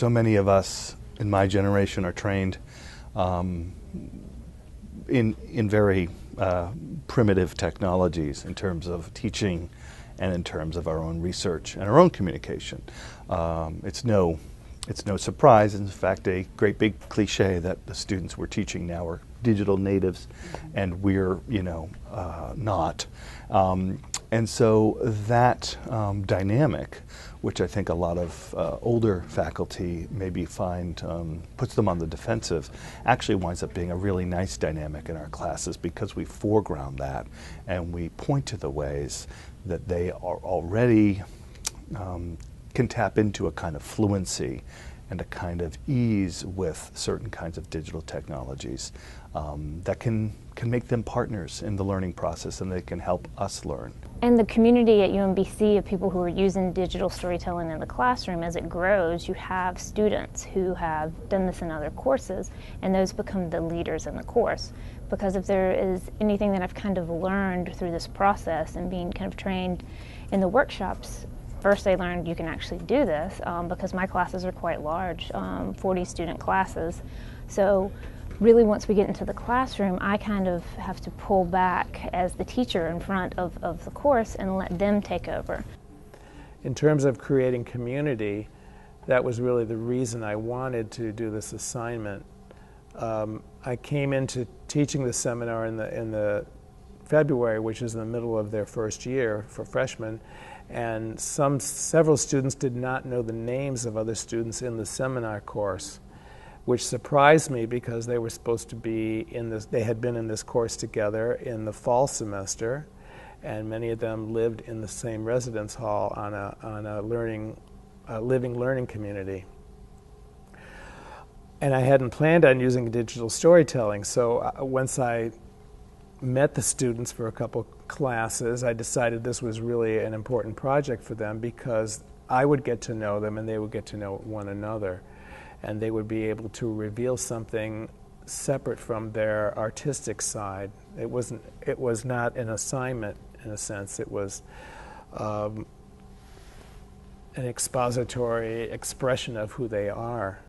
so many of us in my generation are trained in very primitive technologies in terms of teaching and in terms of our own research and our own communication. It's no surprise, in fact, a great big cliche that the students we're teaching now are digital natives, and we're, not. And so that dynamic, which I think a lot of older faculty maybe find puts them on the defensive, actually winds up being a really nice dynamic in our classes because we foreground that and we point to the ways that they are already can tap into a kind of fluency and a kind of ease with certain kinds of digital technologies that can make them partners in the learning process, and they can help us learn. And the community at UMBC of people who are using digital storytelling in the classroom, as it grows, you have students who have done this in other courses, and those become the leaders in the course. Because if there is anything that I've kind of learned through this process and being kind of trained in the workshops, first I learned you can actually do this because my classes are quite large, 40 student classes. So really once we get into the classroom, I kind of have to pull back as the teacher in front of the course and let them take over. In terms of creating community, that was really the reason I wanted to do this assignment. I came into teaching the seminar in the February, which is in the middle of their first year for freshmen, and several students did not know the names of other students in the seminar course, which surprised me because they were supposed to be they had been in this course together in the fall semester, and many of them lived in the same residence hall on a living learning community. And I hadn't planned on using digital storytelling, so once I met the students for a couple classes, I decided this was really an important project for them because I would get to know them and they would get to know one another, and they would be able to reveal something separate from their artistic side. It was not an assignment in a sense. It was an expository expression of who they are.